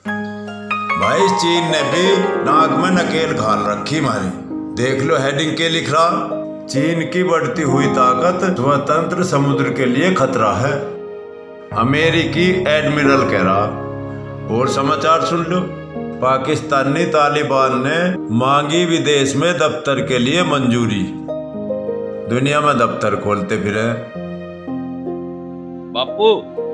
भाई चीन ने भी नाक में नकेल घाल रखी मारी। देख लो हेडिंग के लिख रहा, चीन की बढ़ती हुई ताकत स्वतंत्र समुद्र के लिए खतरा है, अमेरिकी एडमिरल कह रहा। और समाचार सुन लो, पाकिस्तानी तालिबान ने मांगी विदेश में दफ्तर के लिए मंजूरी। दुनिया में दफ्तर खोलते फिरे। बापू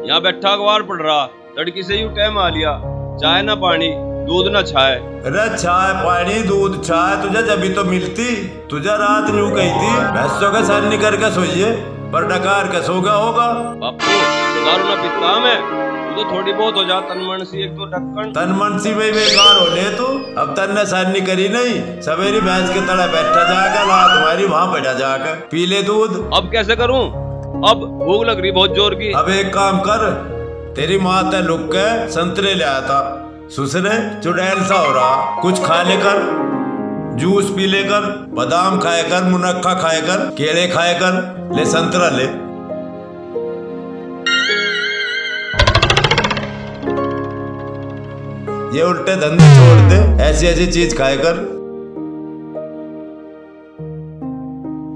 यहाँ बैठा अखबार पढ़ रहा, लड़की से यूं टाइम आ लिया, चाय ना पानी दूध ना छाए। अरे चाय पानी दूध चाय तुझे जब तो मिलती, तुझे रात न्यू कही थी भैंसों का सन निकर के सोइए, पर डकार के सो गया होगा। बापू दारू ना पीता मैं, तू तो थोड़ी बहुत हो जा तनमन सी, एक तो ढक्कन तनमन सी में बेकार हो ले तू। अब तन्ने सन नहीं करी नहीं, सवेरी भैंस के तले बैठा जाकर रात तुम्हारी वहाँ बैठा जाकर पी ले दूध। अब कैसे करूँ, अब भूख लग रही बहुत जोर की। अब एक काम कर, तेरी माँ ते लुक के संतरे ले आया था, सुसरे चुड़ैल सा हो रहा, कुछ खा लेकर, जूस पी लेकर, बादाम खाए कर, मुनक्का खाए कर, केले खाए कर, ले संतरा ले। ये उल्टे धंधे छोड़ दे, ऐसी ऐसी चीज खाए कर।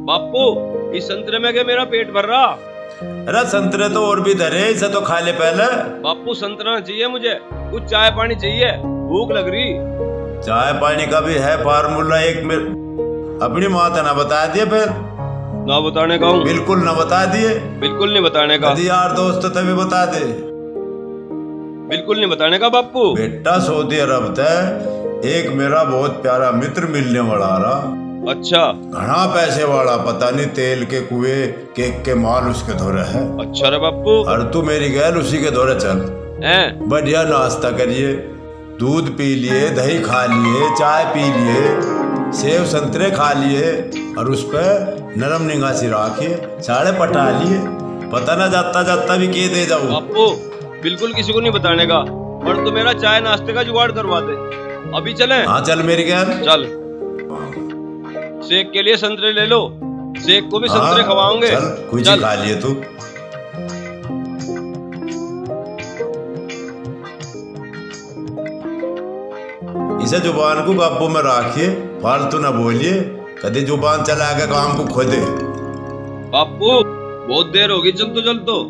बापू इस संतरे में क्या मेरा पेट भर रहा। अरे संतरे तो और भी धरे, इसे तो खा ले पहले। बापू संतरा चाहिए मुझे, कुछ चाय पानी चाहिए, भूख लग रही। चाय पानी का भी है फार्मूला एक में, अपनी माँ ने ना बता दिए, फिर ना बताने का हूँ। बिल्कुल ना बता दिए, बिल्कुल नहीं बताने का। यदि यार दोस्त तभी बता दे, बिल्कुल नहीं बताने का। बापू बेटा सऊदी अरब से एक मेरा बहुत प्यारा मित्र मिलने वाला रहा। अच्छा, घना पैसे वाला, पता नहीं तेल के कुएं केक के माल उसके दौरे है। अच्छा रे बापू, और तू मेरी गैल उसी के दौरे चल। बढ़िया नाश्ता करिए, दूध पी लिए, दही खा लिए, चाय पी लिए, सेब संतरे खा लिए, और उस पर नरम निगासी रखिए, साड़े पटा लिए, पता ना जाता जाता भी के दे जाऊँ। बापू बिल्कुल किसी को नहीं बताने का, और तो मेरा चाय नाश्ते का जुगाड़ करवा दे। अभी चले? हाँ चल मेरी गैल चल। शेख के लिए संतरे ले लो, शेख को भी संतरे खवाओगे। चल कुछ खा लिए तू। इसे जुबान को काबू में रखिए, फालतू ना बोलिए, कभी जुबान चला के काम को खोदे। बापू बहुत देर होगी, चल तो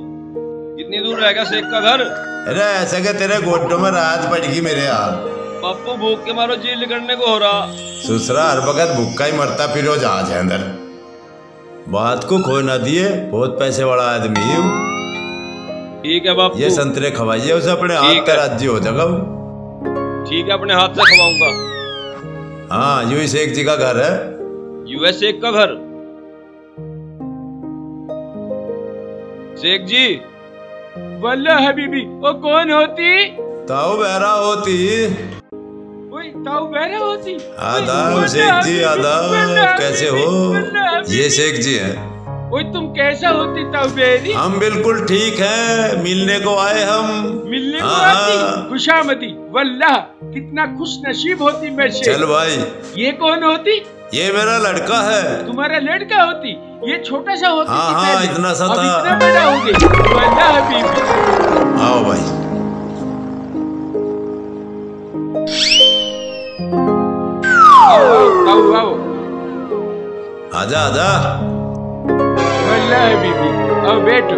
कितनी दूर रहेगा शेख का घर? अरे ऐसे के तेरे गोड्डों में रात पड़ेगी मेरे यार। बापू भूख के मारो जी निकलने को हो रहा। सुसरा हर वक्त भूखा ही मरता फिरो जहाज है अंदर। बात को खो ना दिए, बहुत पैसे वाला आदमी हूँ। ठीक है बापू, ये संतरे खवाइए उसे, अपने हाथ का राज्य हो जाएगा। ठीक है, अपने हाथ से खवाऊंगा। हाँ यूएस शेख जी का घर है। यूएस शेख का घर? शेख जी वल्ला हबीबी, वो कौन होती? ताऊ बहरा होती। ताऊ बहरा होती? आदाब शेख जी, आदाब, कैसे हो? ये शेख जी हैं। ओए तुम कैसा होती ताऊ बहरी? हम बिल्कुल ठीक हैं, मिलने को आए हम। मिलने को आती? खुशामदी, वल्लाह कितना खुश नसीब होती मैं शेख। चल भाई। ये कौन होती? ये मेरा लड़का है। तुम्हारा लड़का होती? ये छोटा सा होती? हाँ इतना सा था, इतना बड़ा हो गई। वल्लाह हबीबी। आओ भाई। आओ आजा आजा। वल्लाह हबीबी, आओ बैठो।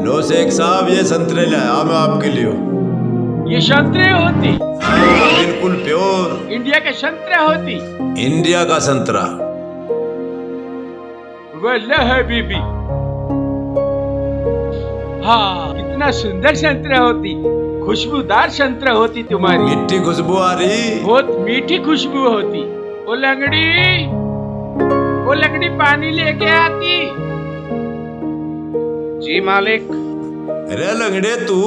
लो शेख साहब, ये संतरे लाया मैं आपके लिए। ये संतरे होती? हाँ, बिल्कुल प्योर इंडिया का संतरा होती? इंडिया का संतरा। वल्लाह हबीबी, हाँ कितना सुंदर संतरा होती, खुशबूदार संतरा होती तुम्हारी। मीठी खुशबू आ रही, बहुत मीठी खुशबू होती। ओ लंगड़ी पानी लेके आती? जी मालिक। अरे लंगड़े तू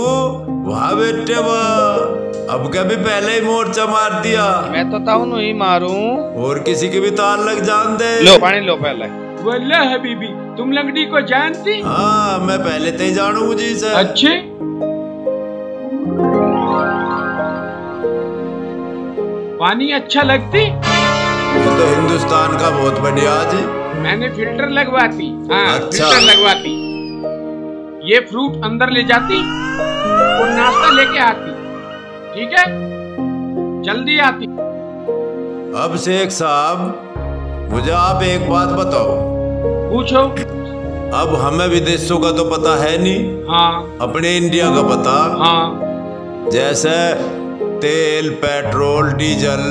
वहाँ बैठे वाह, अब कभी पहले ही मोर्चा मार दिया। मैं तो ताऊ नहीं मारूं, और किसी की भी तार लग जान दे। लो पानी लो पहले। वल्लाह हबीबी, तुम लंगड़ी को जानती? हाँ मैं पहले तो ही जानू जी से। अच्छे पानी अच्छा लगती? ये तो हिंदुस्तान का बहुत बढ़िया जी। मैंने फिल्टर लगवाती। हाँ अच्छा। फिल्टर लगवाती। ये फ्रूट अंदर ले जाती और नाश्ता लेके आती। ठीक है, जल्दी आती। अब शेख साहब मुझे आप एक बात बताओ। पूछो। अब हमें विदेशों का तो पता है नहीं, हाँ। अपने इंडिया का पता। हाँ। जैसे तेल, पेट्रोल, डीजल,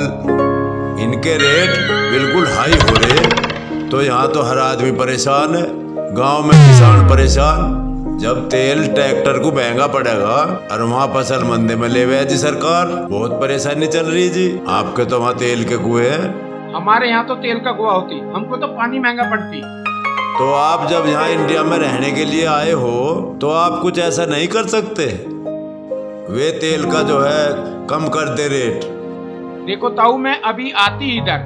इनके रेट बिल्कुल हाई हो रहे, तो यहाँ तो हर आदमी परेशान है, गांव में किसान परेशान। जब तेल ट्रैक्टर को महंगा पड़ेगा और वहाँ फसल मंदी में ले जी सरकार, बहुत परेशानी चल रही जी। आपके तो वहाँ तेल के कुएं हैं, हमारे यहाँ तो तेल का कुआं होती, हमको तो पानी महंगा पड़ती। तो आप जब यहाँ इंडिया में रहने के लिए आए हो तो आप कुछ ऐसा नहीं कर सकते? वे तेल का जो है कम कर दे रेट। देखो ताऊ, मैं अभी आती इधर,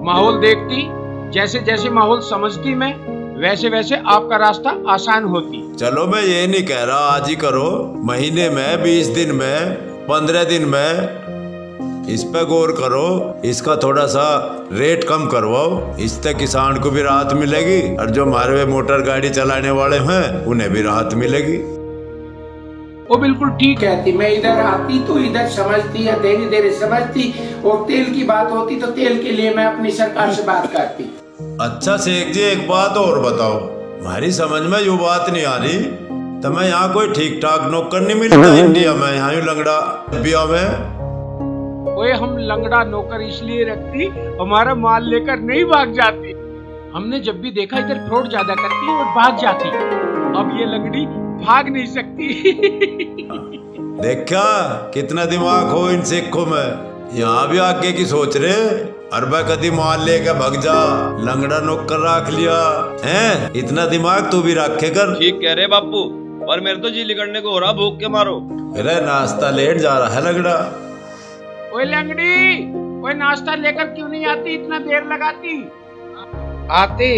माहौल देखती, जैसे जैसे माहौल समझती मैं, वैसे वैसे आपका रास्ता आसान होती। चलो मैं ये नहीं कह रहा आज ही करो, महीने में, 20 दिन में, 15 दिन में, इस पे गौर करो, इसका थोड़ा सा रेट कम करवाओ, इससे किसान को भी राहत मिलेगी और जो हमारे मोटर गाड़ी चलाने वाले हैं उन्हें भी राहत मिलेगी। वो बिल्कुल ठीक कहती, मैं इधर आती तो इधर समझती या धीरे धीरे समझती, और तेल की बात होती तो तेल के लिए मैं अपनी सरकार से बात करती। अच्छा शेख जी, एक बात और बताओ, हमारी समझ में ये बात नहीं आ रही, तो मैं यहाँ कोई ठीक ठाक नौकर नहीं मिलता इंडिया में, यहाँ लंगड़ा बिया में। ओए, हम लंगड़ा नौकर इसलिए रखती, हमारा माल लेकर नहीं भाग जाती। हमने जब भी देखा इधर फ्रॉड ज्यादा करती है और भाग जाती, अब ये लंगड़ी भाग नहीं सकती। देखा कितना दिमाग हो इन सिखों में, यहाँ भी आगे की सोच रहे, अरबा कदी माल लेकर भग जा, लंगड़ा नौकर रख लिया है, इतना दिमाग तू भी रखे कर। ठीक कह रहे बापू, पर मेरे तो जी लिगड़ने को हो रहा, भूख के मारो। अरे नाश्ता लेट जा रहा है लंगड़ा। ओए लंगड़ी, ओए नाश्ता लेकर क्यों नहीं आती, इतना देर लगाती। आती।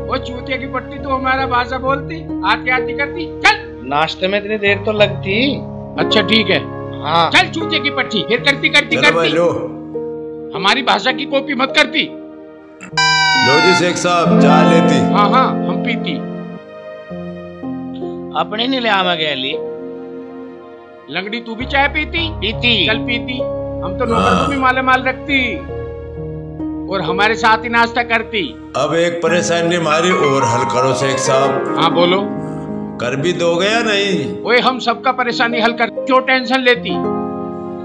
वो चूतिया की पट्टी तो हमारा भाषा बोलती, आती आती करती। चल, नाश्ते में इतनी देर तो लगती। अच्छा ठीक है, हाँ। चल चूतिया की पट्टी, फिर करती करती करती। लो हमारी भाषा की कॉपी मत करती। लो जी शेख साहब, चाय लेती। हाँ हाँ, हम पीती। अपने नहीं ले आवा गया लंगड़ी तू भी चाय पीती? पीती। चल पीती। हम तो नौकर को भी माले माल रखती और हमारे साथ ही नाश्ता करती। अब एक परेशानी हमारी और हल करो शेख साहब। हाँ बोलो। कर भी दोगे या नहीं? ओए, हम सबका परेशानी हल कर, क्यों टेंशन लेती?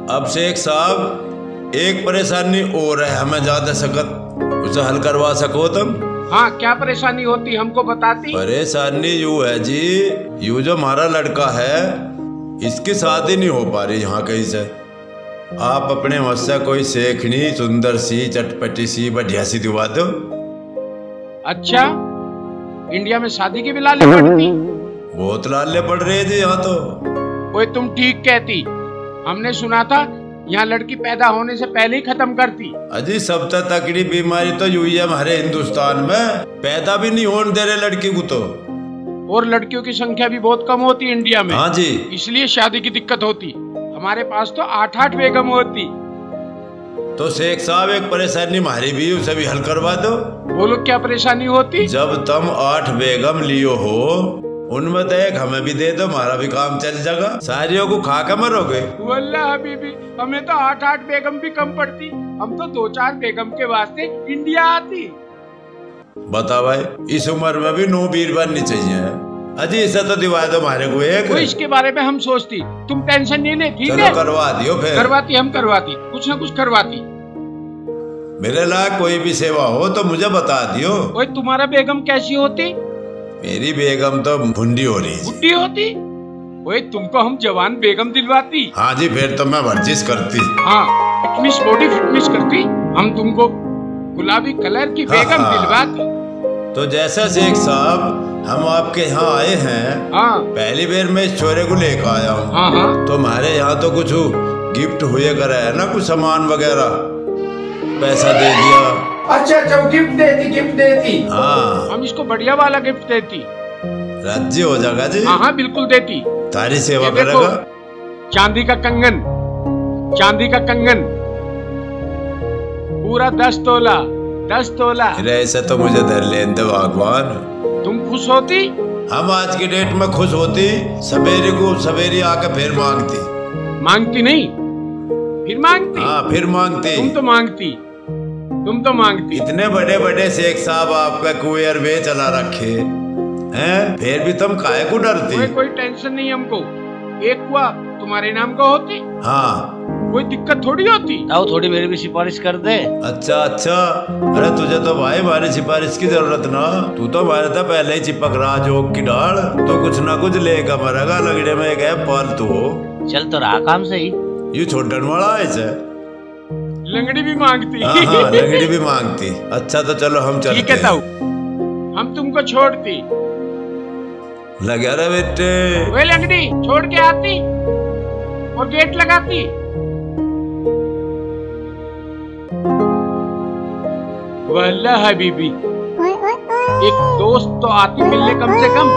अब शेख साहब एक परेशानी और है, हमें ज्यादा सख्त, उसे हल करवा सको तुम? हाँ, क्या परेशानी होती हमको बताती? परेशानी यू है जी, यू जो हमारा लड़का है इसकी शादी नहीं हो पा रही यहाँ कहीं से। आप अपने मुझसे कोई शेखनी सुंदर सी, चटपटी सी, बढ़िया सी दिवा दो। अच्छा, इंडिया में शादी की भी लाले पड़ती? बहुत लाले पड़ रहे हैं जी यहाँ तो। ओए, तुम ठीक कहती, हमने सुना था यहाँ लड़की पैदा होने से पहले ही खत्म करती। अजी सब तकड़ी बीमारी तो यू ही है हमारे हिंदुस्तान में, पैदा भी नहीं होने दे रहे लड़की को तो। और लड़कियों की संख्या भी बहुत कम होती इंडिया में। हाँ जी, इसलिए शादी की दिक्कत होती। हमारे पास तो 8-8 बेगम होती। तो शेख साहब एक परेशानी हमारी भी, उसे भी हल करवा दो। बोलो, क्या परेशानी होती? जब तुम 8 बेगम लियो हो, उनमें तो एक हमें भी दे दो, हमारा भी काम चल जाएगा, सारियों को खा के मरोगे। वल्लाह हबीबी, हमें तो 8-8 बेगम भी कम पड़ती, हम तो 2-4 बेगम के वास्ते इंडिया आती। बता भाई, इस उम्र में भी 9 बीर बननी चाहिए। अजी इसे तो दिवा दो हमारे को एक। तो इसके बारे में हम सोचती, तुम टेंशन नहीं ले, ठीक चलो है? करवा दियो फिर। करवाती, हम करवाती, कुछ ना कुछ करवाती। मेरे लायक कोई भी सेवा हो तो मुझे बता दियो। ओए, तुम्हारा बेगम कैसी होती? मेरी बेगम तो भुंडी हो रही। बुढ़ी होती? ओए, तुमको हम जवान बेगम दिलवाती। हाँ जी, फिर तो मैं वर्जिश करती। हाँ, फिटनेस, बॉडी फिटनेस करती, हम तुमको गुलाबी कलर की बेगम दिलवाती। तो जैसा शेख साहब हम आपके यहाँ आए हैं, हाँ पहली बार मैं इस छोरे को लेकर आया हूँ। हाँ हाँ, तो हमारे यहाँ तो कुछ गिफ्ट हुए करे है ना, कुछ सामान वगैरह, पैसा दे दिया। अच्छा अच्छा, गिफ्ट देती। हाँ, हम इसको बढ़िया वाला गिफ्ट देती। राज्य हो जाएगा जी। हाँ हाँ, बिल्कुल देती। तारी सेवा ये देखो, करेगा। चांदी का कंगन, चांदी का कंगन पूरा 10 तोला, 10 तोला। ऐसे तो मुझे धर लेन दो भगवान। तुम खुश होती? हम आज की डेट में खुश होती, सवेरे को सवेरे आके फिर मांगती। मांगती नहीं, फिर मांगती। हाँ फिर मांगती। तुम तो मांगती। इतने बड़े बड़े शेख साहब आपका कुएर वे चला रखे हैं, फिर भी तुम काहे को डरती? कोई टेंशन नहीं हमको। एक कुआ तुम्हारे नाम का होती, हाँ कोई दिक्कत थोड़ी होती। आओ थोड़ी मेरी भी सिफारिश कर दे। अच्छा अच्छा, अरे तुझे तो भाई हमारी सिफारिश की जरूरत ना, तू तो हमारे तो पहले ही चिपक रहा जोक की डाल, तो कुछ ना कुछ लेगा मरेगा, लगड़े में गए पालतू हो। चल तो रहा काम सही। यू छोड़न वाला है। लंगड़ी भी मांगती। हाँ लंगड़ी भी मांगती। अच्छा तो चलो हम चलते। ठीक है ताऊ, हम तुमको छोड़ती। लगा रहे बेटे। वे लंगड़ी छोड़ के आती और गेट लगाती। वल्ला हबीबी, एक दोस्त तो आती मिलने कम से कम,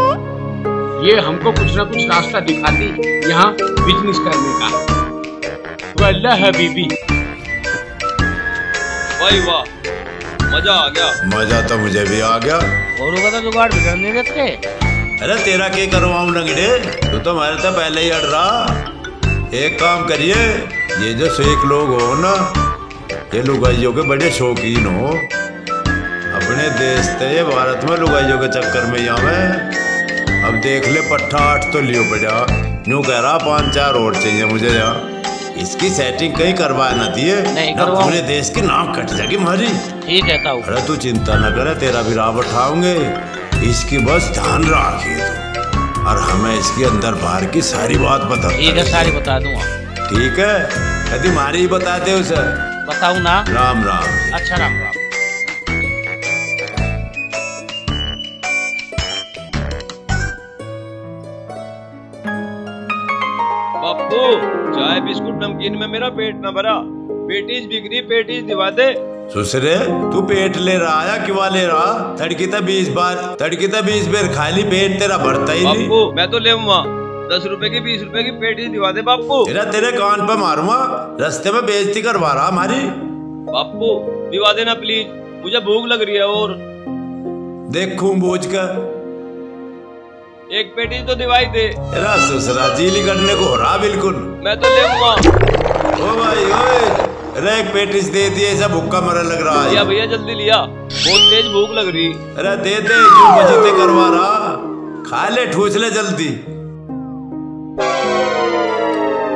ये हमको कुछ ना कुछ रास्ता दिखाती यहाँ बिजनेस करने का। वल्ला हबीबी, भाई वाह, मजा आ गया। मजा तो मुझे भी आ गया। औरों का तो जुगाड़ बिगड़ नहीं देते। अरे तेरा क्या करवाऊं लंगड़े, तू तो हमारे तो पहले ही अड़ रहा। एक काम करिए, ये जो शेख लोग हो ना, ये लुगाइयों के बड़े शौकीन हो। अपने देश से भारत में लुगाइयों के चक्कर में यहाँ में अब देख ले पट्टा 8 तो लियो पड़ा, यूं कह रहा 5-4 और चाहिए मुझे यहाँ। इसकी सेटिंग कहीं करवा ना दिए ना, पूरे देश की नाक कट जाएगी हमारी। ठीक है ताऊ। अरे तू चिंता न करे, तेरा भी राह उठाओगे, इसकी बस ध्यान रखिए तू, और हमें इसकी अंदर बाहर की सारी बात बता। ठीक है, सारी बता दूंगा। ठीक है, यदि हमारी ही बता दे उसे। बताऊं ना? राम राम। अच्छा राम राम। बापू, चाय बिस्कुट नमकीन में मेरा पेट न भरा, पेटीज बिगड़ी, पेटीज दिवा दे। सुसरे तू पेट ले रहा या क्यों ले रहा? तड़की तो 20 बार खाली, पेट तेरा भरता ही नहीं। बापू मैं तो ले 10 रुपए की 20 रुपए की पेटीज दिवा दे बापू। तेरे कान पे मारूंगा, रास्ते में बेइज्जती करवा रहा हमारी। बापू दिवा देना प्लीज, मुझे भूख लग रही है। और देखूं बूझ कर, एक पेटीज तो दिवाई दे। तेरा ससुरा जीली करने को हो रहा बिल्कुल। मैं तो ले ओ भाई ओए, अरे एक पेटीज दे दिए, ऐसा भूखा मरने लग रहा है। लिया भैया, जल्दी लिया, बहुत तेज भूख लग रही। अरे दे दे, क्यों बजीते करवा रहा? खा ले, ठूस ले जल्दी।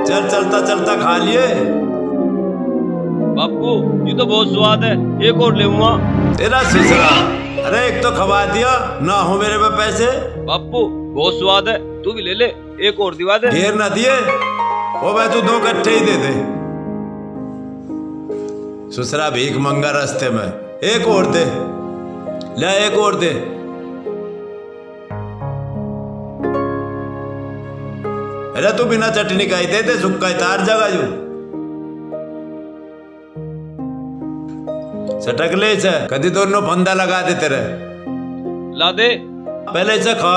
चल चलता चलता खा लिए। बापू ये तो बहुत स्वाद है, एक और लेऊंगा। तेरा ससुरा, अरे एक तो खवा दिया ना, हो मेरे पे पैसे। बापू बहुत स्वाद है, तू भी ले ले, एक और दिवा दे। ढेर ना दिए, ओ भाई तू 2 कट्ठे ही दे दे। ससुरा भीख मंगा रास्ते में, एक और दे, ले एक और दे। अरे तू बिना चटनी का ही दे दे, सुक्का ही तार जगा जो। सटक ले इसे, कदी दोनों फंदा लगा दे तेरे। ला दे, पहले इसे खा।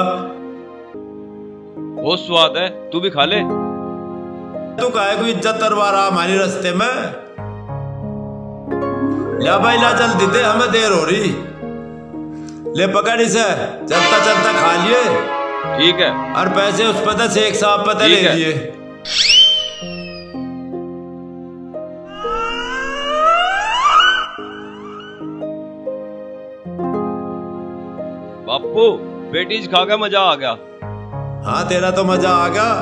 बहुत स्वाद है, तू भी खा ले। तू काहे को इज्जत करवा रहा हमारी रास्ते में? ला भाई ला, जल्दी दे, हमें देर हो रही। ले पकड़ इसे, चलता चलता खा लिए। ठीक है। और पैसे उस पता शेख साहब पता ले लिए। बापू पेटीज खा के मजा आ गया। हाँ तेरा तो मजा आ गया,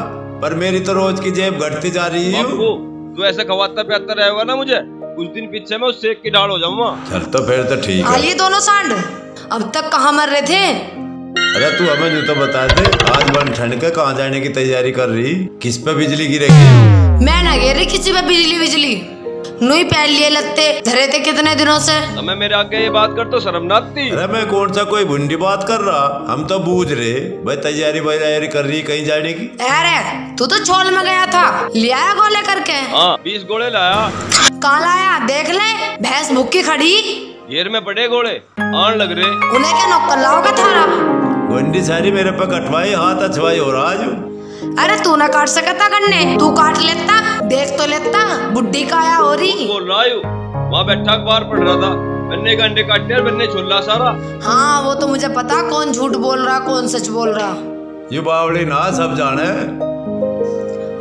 पर मेरी तो रोज की जेब घटती जा रही है। बापू तू ऐसे खवाता प्याता रहेगा ना, मुझे कुछ दिन पीछे में उस शेख की ढाल हो जाऊंगा। चल तो फिर तो ठीक है। आइए दोनों सांड, अब तक कहाँ मर रहे थे? अरे तू हमें जो तो बता दे, आज बन ठंड के कहाँ जाने की तैयारी कर रही? किस पे बिजली गिरेगी? मैं ना गिर रही किसी पे बिजली, नुई पहन लिए लत्ते धरे थे कितने दिनों से। मैं मेरे आगे ये बात कर तो शर्म ना आती? अरे मैं कौन सा कोई भुंडी बात कर रहा, हम तो बूझ रहे भाई तैयारी कर रही कहीं जाने की। अरे तू तो छोल में गया था, ले आया गोले करके? हाँ 20 गोले लाया। कहाँ लाया देख ले, भैंस भूखी खड़ी। घेर में पड़े घोड़े, आन लग रहे। उन्हें क्या नौकर लाओगे थारा? गुंडी सारी मेरे पे कटवाई, हाथ अछवाई हो रहा है। अरे तू ना काट सकता गन्ने, तू काट लेता, देख तो लेता, बुड्ढी का आया हो रही। बोल रहा हूँ, वहाँ बैठा अखबार पढ़ रहा था, बन्ने का अंडे काटते और बन्ने छोला सारा। हाँ वो तो मुझे पता, कौन झूठ बोल रहा कौन सच बोल रहा। ये बावड़ी ना सब जाने।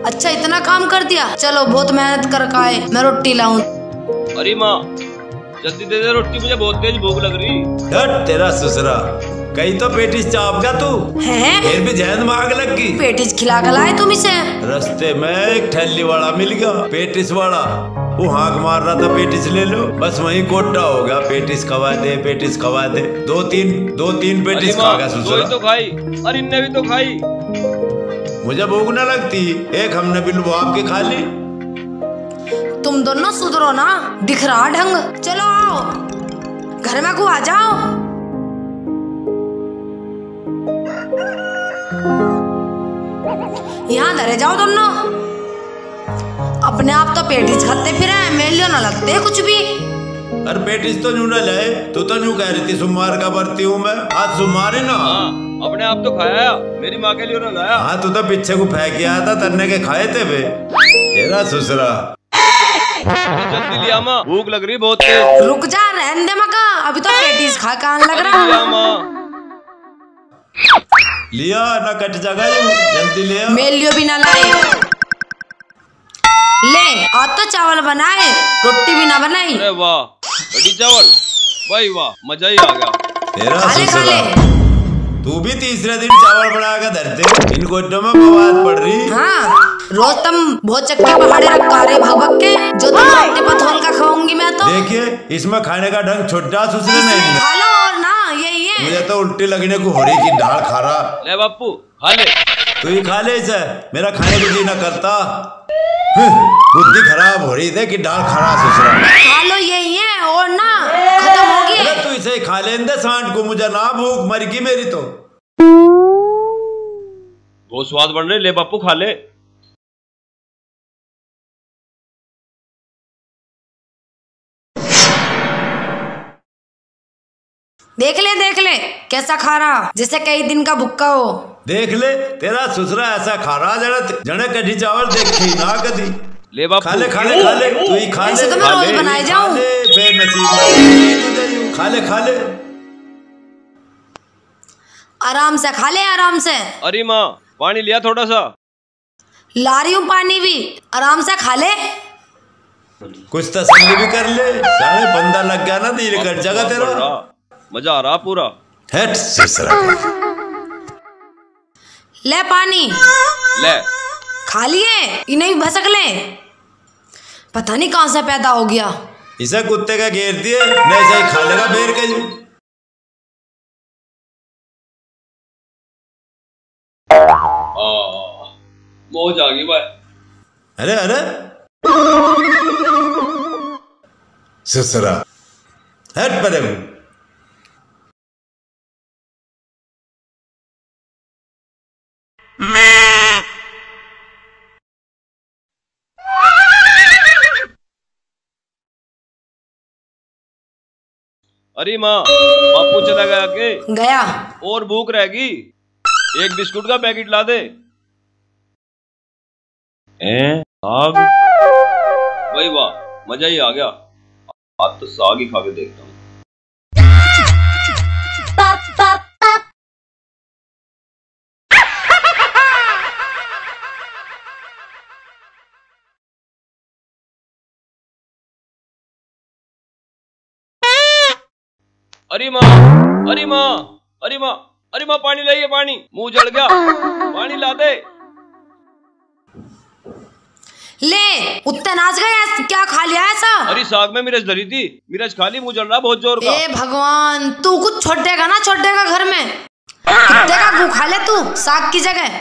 अच्छा इतना काम कर दिया, चलो बहुत मेहनत कर आए, मैं रोटी लाऊं। अरे माँ जल्दी दे दे रोटी, मुझे बहुत तेज भूख लग रही। हट तेरा ससुरा, कहीं तो पेटिस चाप गया तू हैं? फिर भी जहन मांग लगी। पेटिस खिला खिलाए तुम इसे। रास्ते में एक ठेली वाला मिल गया, पेटिस वाला, वो हाँक मार रहा था पेटिस ले लो, बस वहीं कोटा हो गया, पेटिस खवा दे पेटिस खवा दे। दो तीन पेटिस खा गया ससुरा। तो खाई, अरे इनने भी तो खाई। मुझे भूख न लगती, एक हमने भी लुभाव के खा ली। तुम दोनों सुधरो ना, दिख रहा ढंग। चलो आओ घर में को आ जाओ। यहाँ धरे जाओ दोनों। अपने आप तो पेटिस खाते फिर मेलियो ना लगते कुछ भी। अरे पेटिस तो न्यू न लाए, तू तो न्यू कह रही थी सोमवार का बरती हूँ मैं, आज सोमवार है ना। हाँ, अपने आप तो खाया, मेरी माँ के लिए ना लाया। हाँ तू तो पीछे को फेंक के आया था, तरने के खाए थे वे तेरा ससुरा। जल्दी लिया माँ, भूख लग रही बहुत तेज। रुक जा रहने दे मका, अभी तो पेटिस खा कान लग रहा। लिया माँ, लिया ना कट जाएगा, जल्दी लिया। मेलियो भी ना लाए। ले आज तो चावल बनाए, रोटी भी ना बनाई। अरे वाह कढ़ी चावल, भाई वाह मजा ही आ गया। तेरा खाले ससुरा, तू भी तीसरे दिन चावल बना के धरते, इन गोड्डों में बवाद पड़ रही। हाँ रोज तुम बहुत चक्के पहाड़े रखा रहे भग के, जो तुम रोटी पथोल का खाऊंगी मैं तो। देखिए इसमें खाने का ढंग छोटा ससुरे नहीं। खा लो और ना यही है। मुझे तो उल्टी लगने को हो रही की दाल खा रहा। ले बापू खा ले। तू ही खा ले इसे, मेरा खाने को जी न करता। बुद्धि खराब हो रही थी कि दाल खा रहा ससुरा। खा लो यही है और ना खत्म होगी। अरे तू इसे खा ले सांड को, मुझे ना भूख मर गई मेरी तो। बहुत स्वाद बन रहे, ले बापू खा ले। देख ले कैसा खा रहा, जैसे कई दिन का भुक्का हो। देख ले तेरा ससुरा ऐसा खा रहा जने कढ़ी चावल देखे ही ना कदी। ले बापू खा ले तू ही खा ले। ऐसे तो मैं रोज बनाए जाऊं। फिर नसीब खा ले आराम से खा ले आराम से। अरे माँ पानी लिया थोड़ा सा। ला रही हूँ पानी भी, आराम से खा ले। कुछ तसल्ली भी कर ले, साढ़े बंदा लग गया ना दिल कर जगह तेरा। मजा आ रहा पूरा। हट ससुरा, ले पानी ले खा लिए, इन्हें भी भसक ले। पता नहीं कहां से पैदा हो गया। इसे कुत्ते का घेर दिए, नहीं सही खा लेगा बेर के। मौज आ गई भाई। अरे ससुरा हट परे। अरे माँ बापू चला गया के गया और भूख रहेगी, एक बिस्कुट का पैकेट ला दे। साग, वही वाह मजा ही आ गया। आज तो साग ही खा के देखता हूँ। अरे माँ अरे माँ अरे माँ अरे माँ पानी लाइए, पानी मुंह जल गया, पानी ला दे। ले उत्ते नाच गया, क्या खा लिया ऐसा? अरे साग में मिर्च धरी थी, मिर्च खा ली, मुंह जल रहा बहुत जोर का। ए भगवान, तू कुछ छोटेगा ना, छोटेगा घर में कुत्ते का गू खा ले तू साग की जगह।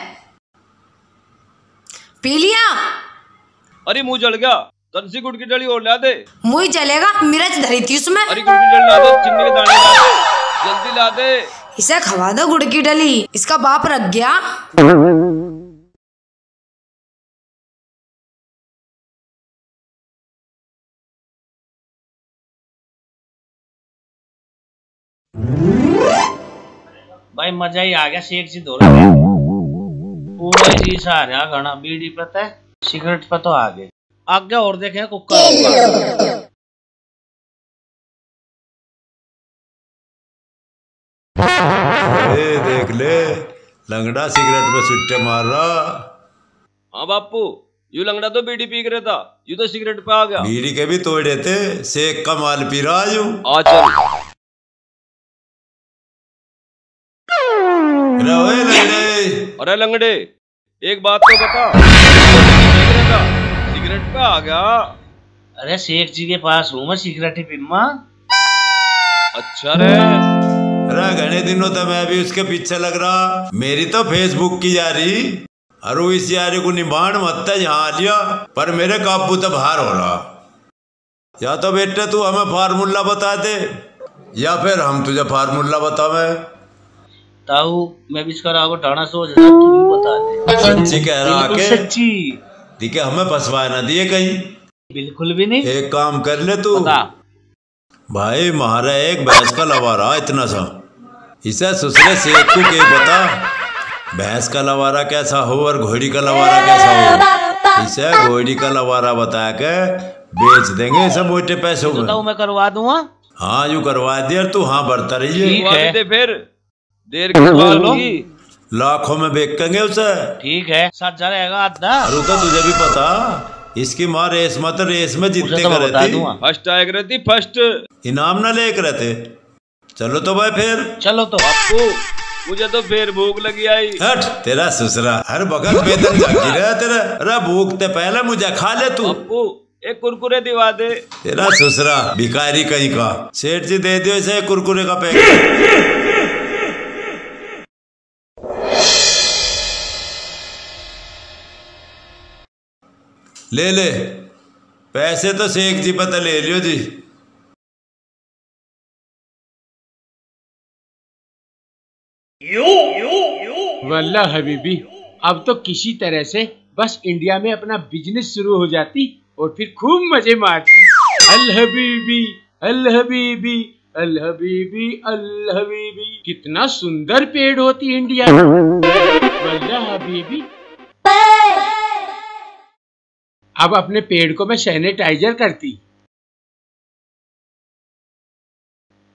पी लिया? अरे मुंह जल गया, तुलसी गुड़ की डली और ला दे। मुंह जलेगा, मिर्च धरी थी उसमें। अरे गुड़ की डली ला दे, चीनी के दाने ला दे, जल्दी ला दे। इसे खवा दो गुड़ की डली, इसका बाप रख गया। भाई मजा ही आ गया, शेख सी धो रहा है पूरा शीशा आ रहा घना। बीड़ी पता है, सिगरेट पर तो आगे आगे और देखे कुकर। देख ले लंगड़ा सिगरेट में सुट्टे मार रहा। हाँ बापू, यू लंगड़ा तो बीड़ी पी रहा था, यू तो सिगरेट पे आ गया। बीड़ी के भी तोड़े थे, शेख का माल पी रहा यू। आ चल। अरे लंगड़े, एक बात तो बता, सिगरेट पे आ गया। अरे शेख जी के पास हूँ मैं, सिगरेट ही पीमा। अच्छा रे। अरे घने दिनों तक मैं भी उसके पीछे लग रहा। मेरी तो फेसबुक की यारी, अरे इस यारी को निभाण मत यहाँ लिया, पर मेरे काबू तो बाहर हो रहा। या तो बेटे तू हमें फार्मूला बता दे, या फिर हम तुझे फार्मूला बतावे। ताऊ मैं भी इसका राव टाना सोच रहा, तू भी बता दे। सच्ची कह रहा के? सच्ची। दिखे हमें फंसवा ना दिए कहीं। बिल्कुल भी नहीं। एक काम कर ले तू बता। भाई, महारा एक भैंस का लवारा इतना सा, इसे ससुरे शेख को क्या पता भैंस का लवारा कैसा हो और घोड़ी का लवारा कैसा हो। इसे घोड़ी का लवारा बता के बेच देंगे इसे मोटे पैसों में। तो मैं करवा दूंगा। हाँ यू करवा दिया तू। हाँ बढ़ता रहिए, फिर देर की लाखों में बेचेंगे उसे। ठीक है, 7,000 रहेगा आधा। अरे तो तुझे भी पता, इसकी माँ रेस मत रेस में जीतने तो कर रहती, फर्स्ट आएग रहती, फर्स्ट इनाम ना लेकर रहते। चलो तो भाई फिर चलो तो। बापू मुझे तो फिर भूख लगी आई। हट तेरा ससुरा हर बगल बेदन जागी रहा तेरा। अरे भूख ते पहले मुझे खा ले तू। बापू एक कुरकुरे दिवा दे। तेरा ससुरा भिखारी कहीं का। सेठ जी दे दियो इसे कुरकुरे का पैकेट। ले ले पैसे तो शेख जी पता ले लियो जी। वल्ला हबीबी, अब तो किसी तरह से बस इंडिया में अपना बिजनेस शुरू हो जाती और फिर खूब मजे मारती। अल हबीबी अल हबीबी अल हबीबी अल हबीबी। कितना सुंदर पेड़ होती इंडिया में। वल्ला हबीबी, अब अपने पेड़ को मैं सैनिटाइजर करती।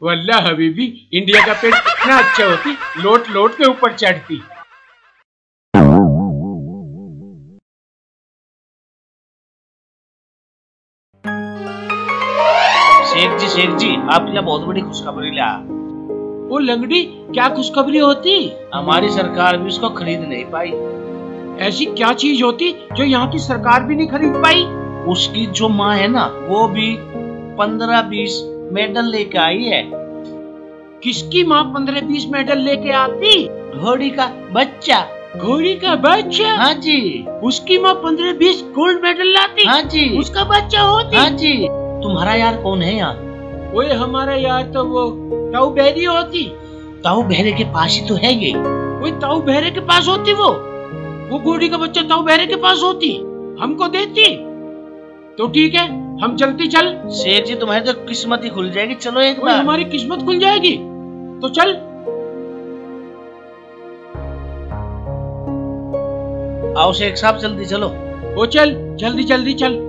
वल्ला हबीबी, इंडिया का पेड़ कितना अच्छा होती, लोट लोट के ऊपर चढ़ती। शेख जी आपके लिए बहुत बड़ी खुशखबरी ला। वो लंगड़ी, क्या खुशखबरी होती? हमारी सरकार भी उसको खरीद नहीं पाई। ऐसी क्या चीज होती जो यहाँ की सरकार भी नहीं खरीद पाई? उसकी जो माँ है ना, वो भी 15-20 मेडल लेके आई है। किसकी माँ 15-20 मेडल लेके आती? घोड़ी का बच्चा। घोड़ी का बच्चा? हाँ जी। उसकी माँ 15-20 गोल्ड मेडल लाती? हाँ जी। उसका बच्चा होती? हाँ जी। तुम्हारा यार कौन है यहाँ? वो हमारा यार तो वो ताऊ बहरी होती। ताऊ बहरे के पास ही तो है ये। वो ताऊ बहरे के पास होती। वो घोड़ी का बच्चा ताऊ बहरे के पास होती, हमको देती। तो ठीक है, हम चलती। चल शेख जी, तुम्हारी तो किस्मत ही खुल जाएगी। चलो एक बार। हमारी किस्मत खुल जाएगी तो चल। आओ शेख साहब, जल्दी चलो। वो चल, जल्दी जल्दी चल।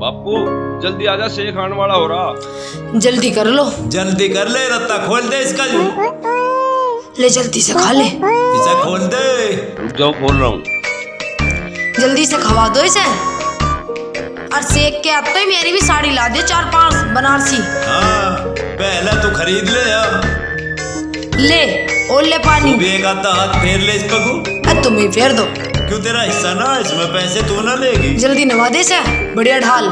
बापू जल्दी आजा, शेख आने वाला हो रहा। जल्दी कर लो। जल्दी कर ले, रत्ता खोल दे इसका। ले जल्दी से खा ले। इसे खोल दे। रुक जाओ, खोल रहा हूँ। जल्दी से खवा दो इसे। और सेक के अब तो मेरी भी साड़ी ला दे 4-5 बनारसी। हाँ पहले तू खरीद ले यार। ले और ले पानी। तू एक आधा हाथ फेर ले इस पगू। तुम ही फेर दो। क्यों, तेरा हिस्सा ना, इसमें पैसे तू ना लेगी। जल्दी नवा दे इसे, बढ़िया ढाल।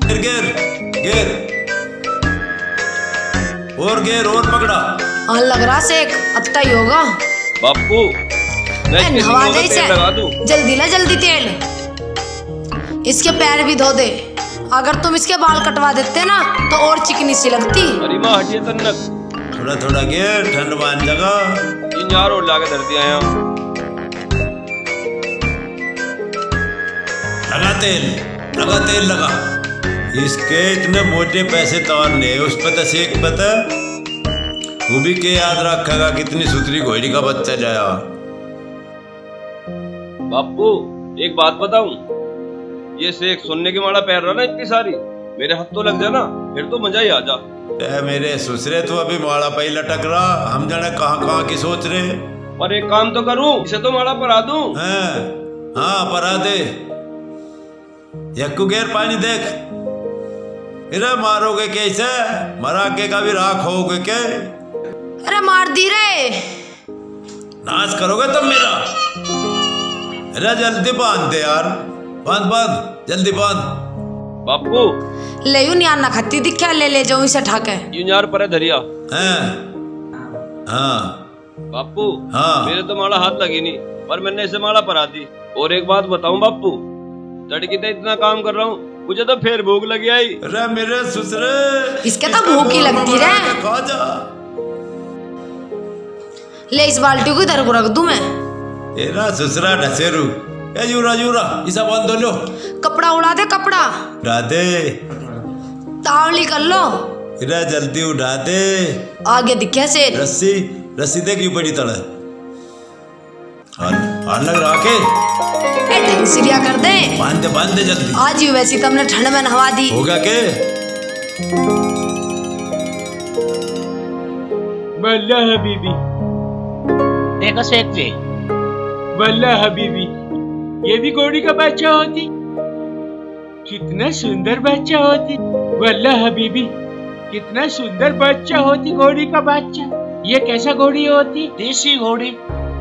गिर गिर गिर और गिर और पकड़ा। हाँ लग रहा सेक अत्ता ही होगा। बापू नवा दे इसे, जल्दी ला जल्दी तेल। इसके पैर भी धो दे। अगर तुम इसके बाल कटवा देते ना तो और चिकनी सी लगती। अरे माँ हटिए तन्नक। थोड़ा थोड़ा गिर, ठंड मान जगह। इन यार और लाके धर दिया यहाँ। लगा तेल लगा। इसके इतने मोटे पैसे तारने, उस पर तो शेख पता, वो भी के याद रखेगा कितनी सुथरी घोड़ी का बच्चा जाया। बापू एक बात बताऊं, ये शेख सुनने की माला पहन रहा ना इतनी सारी, मेरे हाथ तो लग जाना, फिर तो मजा ही आ जा। मेरे ससुरे तो अभी माला पे ही लटक रहा, हम जाने कहाँ कहाँ की सोच रहे। पर एक काम तो करूं, इसे तो माला परा दूं। हाँ परा दे। यक्कू गेर पानी देख, इरे मारोगे कैसे? मरा के का भी राख होगे क्या? अरे मार दी रे, नाश करोगे तुम मेरा। अरे जल्दी बांध दे यार, बांध बांध जल्दी बांध। बापू ले यूं यार ना खत्ती दिखा, ले जाऊं इसे ठाके। यूं यार पर धरिया। हाँ बापू हाँ मेरे तो माला हाथ लगी नहीं, पर मैंने इसे माला परा दी। और एक बात बताऊं बापू, तड़की तो इतना काम कर रहा हूँ, मुझे तो फिर भूख लगी आई। अरे मेरे ससुरे, इसके तो भूख ही लगती रे। खा जा। ले इस बाल्टी को इधर को रख दूं मैं। एरा ससुरा ढसेरू, ए यूरा यूरा इसा बांध दो लो। कपड़ा उड़ा दे, कपड़ा उड़ा दे, तावली कर लो। इरा जल्दी उड़ा दे। आगे दिखे से रस्सी रस्सी दे क्यों पड़ी तड़े? हाल लग रहा के ढंग सिरिया कर दे। बांध दे जल्दी। आज ही वैसी तुमने ठंड में नहवा दी। होगा के? वल्ला हबीबी, देखो शेख जी, वल्ला हबीबी, ये भी घोड़ी का बच्चा होती, कितना सुंदर बच्चा होती। वल्ला हबीबी, कितना सुंदर बच्चा होती घोड़ी का बच्चा। ये कैसा घोड़ी होती? देसी घोड़ी,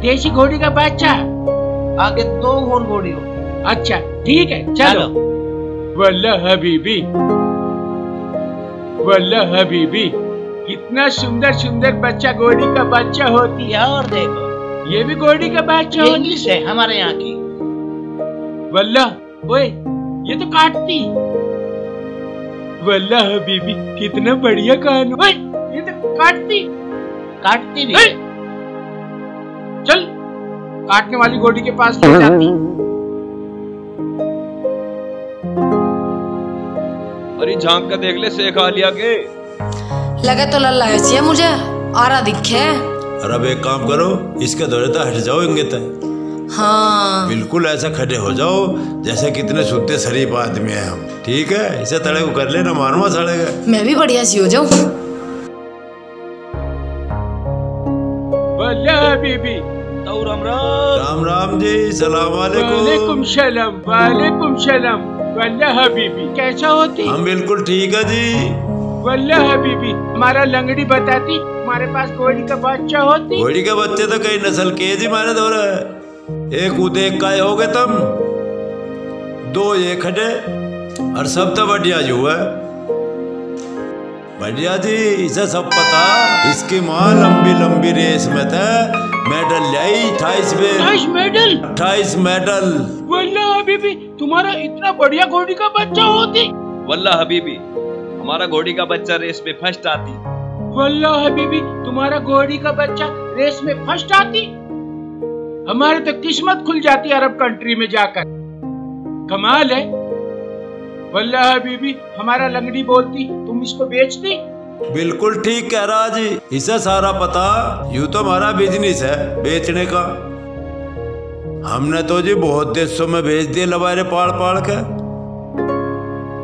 देसी घोड़ी का बच्चा। आगे 2 और घोड़ी हो। अच्छा ठीक है चलो। वल्ला हबीबी, वल्ला हबीबी, कितना सुंदर सुंदर बच्चा घोड़ी का बच्चा होती। या और देखो, ये भी घोड़ी का बच्चा होती। इंग्लिश है हमारे यहाँ की। वल्ला ओए, ये तो काटती। वल्ला हबीबी, कितना बढ़िया कानून। ओए, ये तो काटती भी। चल काटने वाली घोड़ी के पास ले जाती। अरे झांक कर देख ले शेख आलिया के। लगे तो लल्ला ऐसी है मुझे, आरा दिखे। और अब एक काम करो, इसके दौरे तो हट जाओ इंगे तक। हाँ बिल्कुल ऐसा खड़े हो जाओ जैसे कितने शुद्ध शरीफ आदमी है हम। ठीक है, इसे तड़े को कर लेना, मारवा सड़ेगा। मैं भी बढ़िया सी हो जाऊं। वल्ला हबीबी, राम राम जी, सलाम वालेकुम सलाम, वालेकुम सलाम। वल्ला हबीबी कैसा होती? हम बिल्कुल ठीक है जी। वल्ला हबीबी, हमारा लंगड़ी बताती हमारे पास घोड़ी का बच्चा होती। घोड़ी के बच्चे तो कई नस्ल के जी मारे दो रहे। एक उदेक का हो गए तुम, 2 ये खड़े, और सब तो बढ़िया जो है। बढ़िया जी, इसे सब पता। इसकी माँ लंबी लंबी रेस में था, मेडल लाई 28 मेडल। 28 मेडल। वल्ला हबीबी, तुम्हारा इतना बढ़िया घोड़ी का बच्चा होती। वल्ला हबीबी, हमारा घोड़ी का बच्चा रेस में फर्स्ट आती। वल्ला हबीबी, तुम्हारा घोड़ी का बच्चा रेस में फर्स्ट आती। हमारे तो किस्मत खुल जाती अरब कंट्री में जाकर। कमाल है। वल्ला हबीबी, हमारा लंगड़ी बोलती तुम इसको बेचती। बिल्कुल ठीक कह रहा जी, इसे सारा पता। यूं तो हमारा बिजनेस है बेचने का। हमने तो जी बहुत देशों में भेज दिए लवारे पाड़ पाड़ के।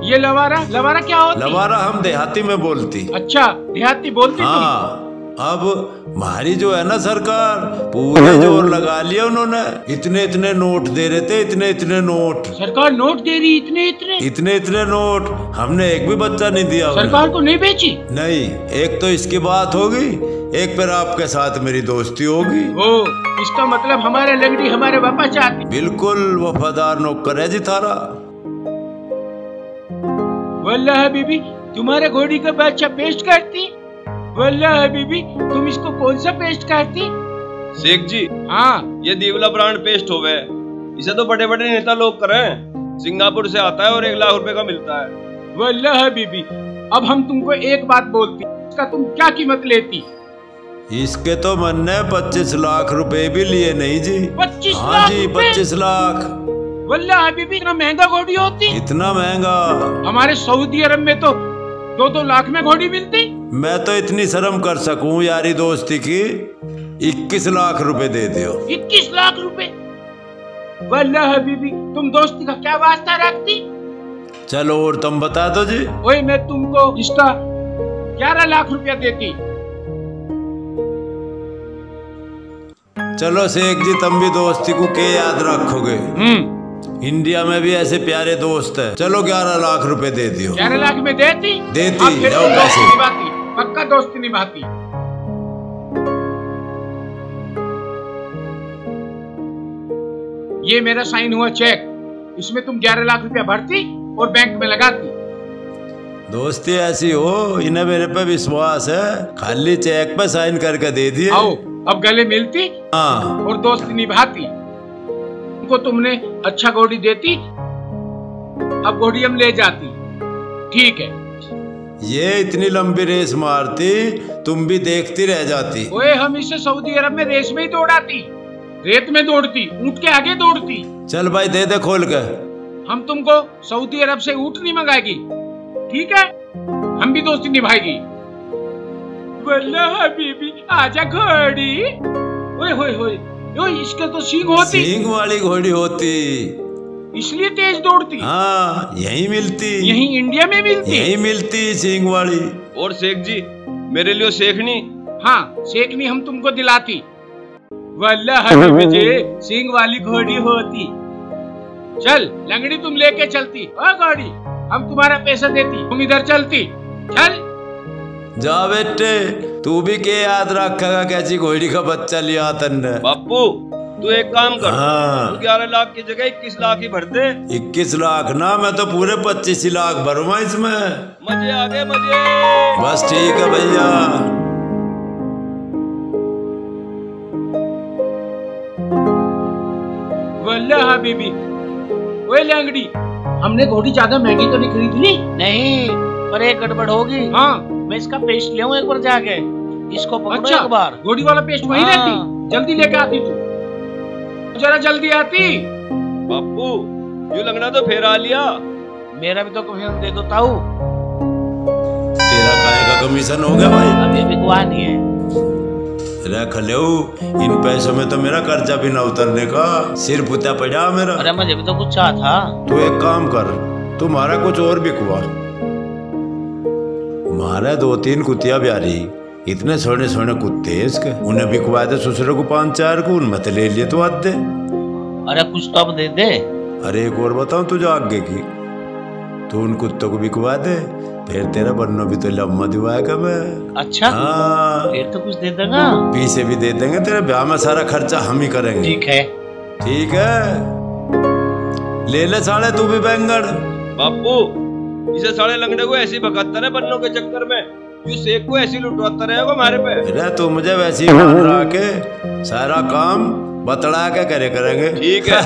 ये लवारा क्या होती? लवारा हम देहाती में बोलती। अच्छा, देहाती बोलती। हाँ, अब हमारी जो है ना सरकार, पूरे जोर लगा लिया उन्होंने। इतने इतने नोट दे रहे थे, इतने इतने नोट। सरकार नोट दे रही, इतने इतने नोट। हमने एक भी बच्चा नहीं दिया। सरकार को नहीं बेची? नहीं, एक तो इसकी बात होगी, एक पर आपके साथ मेरी दोस्ती होगी। ओ, इसका मतलब हमारे लंगड़ी हमारे वापस चाहती। बिल्कुल वफादार नौकर है जी थारा। वल्ला हबीबी, तुम्हारे घोड़ी का बच्चा पेस्ट करती। वल्ला हबीबी, तुम इसको कौन सा पेस्ट करती? शेख जी, हाँ, ये दीवला ब्रांड पेस्ट हो गए। इसे तो बड़े बड़े नेता लोग करें। सिंगापुर से आता है और 1 लाख रुपए का मिलता है। वल्ला हबीबी, अब हम तुमको एक बात बोलती, इसका तुम क्या कीमत लेती? इसके तो मन ने 25 लाख रुपए भी लिए नहीं जी। 25 हाँ लाख जी, रुपए? 25 लाख। वल्ला हबीबी, इतना महंगा घोड़ी होती? इतना महंगा? हमारे सऊदी अरब में तो 2-2 लाख में घोड़ी मिलती। मैं तो इतनी शर्म कर सकूं यारी दोस्ती की, 21 लाख रुपए दे दियो। 21 लाख रुपए? वल्लाह हबीबी, तुम दोस्ती का क्या वास्ता रखती? चलो और तुम बता दो जी। ओए मैं तुमको इसका 11 लाख रुपया देती। चलो शेख जी, तुम भी दोस्ती को के याद रखोगे। इंडिया में भी ऐसे प्यारे दोस्त है। चलो 11 लाख रुपए दे दियो। 11 लाख में देती? देती, अब फिर जाओ तो दोस्ती पैसे। निभाती, पक्का दोस्ती निभाती। ये मेरा साइन हुआ चेक, इसमें तुम 11 लाख रुपया भरती और बैंक में लगाती। दोस्ती ऐसी हो, इन्हें मेरे पे विश्वास है, खाली चेक पे साइन करके दे दिए। आओ अब गले मिलती हाँ। और दोस्ती निभाती। उनको तुमने अच्छा घोड़ी देती, अब घोड़ी हम ले जाती। ठीक है। ये इतनी लंबी रेस मारती, तुम भी देखती रह जाती। ओए हम इसे सऊदी अरब में रेस में ही दौड़ाती, रेत में दौड़ती, ऊंट के आगे दौड़ती। चल भाई दे दे खोल के। हम तुमको सऊदी अरब से ऊंट नहीं मंगाएगी, ठीक है? हम भी दोस्ती निभाएगी। वल्लाह हबीबी आजा घोड़ी। ओए होए होए, ओए इसके तो सींग होती। सींग वाली घोड़ी होती, इसलिए तेज दौड़ती। हाँ यही मिलती। यही इंडिया में मिलती। यही मिलती सींग वाली। और शेख जी मेरे लिए सेखनी। हाँ सेखनी हम तुमको दिलाती। वल्लाह हबीबी जी सींग वाली घोड़ी होती। चल लंगड़ी तुम लेके चलती। ओ घोड़ी हम तुम्हारा पैसा देती, तुम इधर चलती। चल जा बेटे, तू भी के याद रखेगा कैसी घोड़ी का बच्चा लिया तन्ने। बापू तू एक काम कर, हाँ। तू 11 लाख की जगह 21 लाख ही भर दे। 21 लाख ना, मैं तो पूरे 25 लाख भरूंगा इसमें। मजे आ गए मजे। बस ठीक है भैया। वल्लाह हबीबी। ओए लंगड़ी, हमने घोड़ी ज्यादा महंगी तो नहीं खरीद ली? नहीं, पर एक गड़बड़ होगी। हाँ मैं इसका पेस्ट ले आऊं एक बार जाके। इसको पकड़ो अच्छा, एक बार। घोड़ी वाला पेस्ट वहीं हाँ। रहती। जल्दी लेके आती तू, जरा जल्दी आती। बापू यू लगना तो फेर आ लिया। मेरा भी तो कमीशन दे दो ताऊ। तेरा काहे का कमीशन हो गया भाई? अभी बिकवा नहीं है। रख ले, इन पैसों में तो मेरा कर्जा भी ना उतरने का, सिर पुता पड़ा मेरा। अरे मुझे भी तो कुछ चाह था। तू एक काम कर, तुम्हारा कुछ और बिकवा। मारा 2-3 कुतिया ब्यारी, इतने सोने सोने कुत्ते इसके, उन्हें बिकवा दे ससुर को 5-4 को, उनमें तो ले लिए तो आज दे। अरे कुछ तो अब दे दे। अरे एक और बताऊं तुझे आगे की, तू उन कुत्तों को बिकवा दे, फिर तेरा बन्नो भी तो लम्मा दिवाएगा मैं। अच्छा हाँ, फिर तो कुछ दे देगा। पीछे भी दे देंगे, तेरे ब्याह में सारा खर्चा हम ही करेंगे। ठीक है। ठीक है, ले ले साले तू भी बैंगन। बापू इसे साले लंगड़े को ऐसी भगाता है बन्नों के चक्कर में, यू शेख को ऐसी लुटवाता रहेगा हमारे पे। अरे तू मुझे वैसे ही मान रहा के सारा काम बतला के करे करेंगे। ठीक है।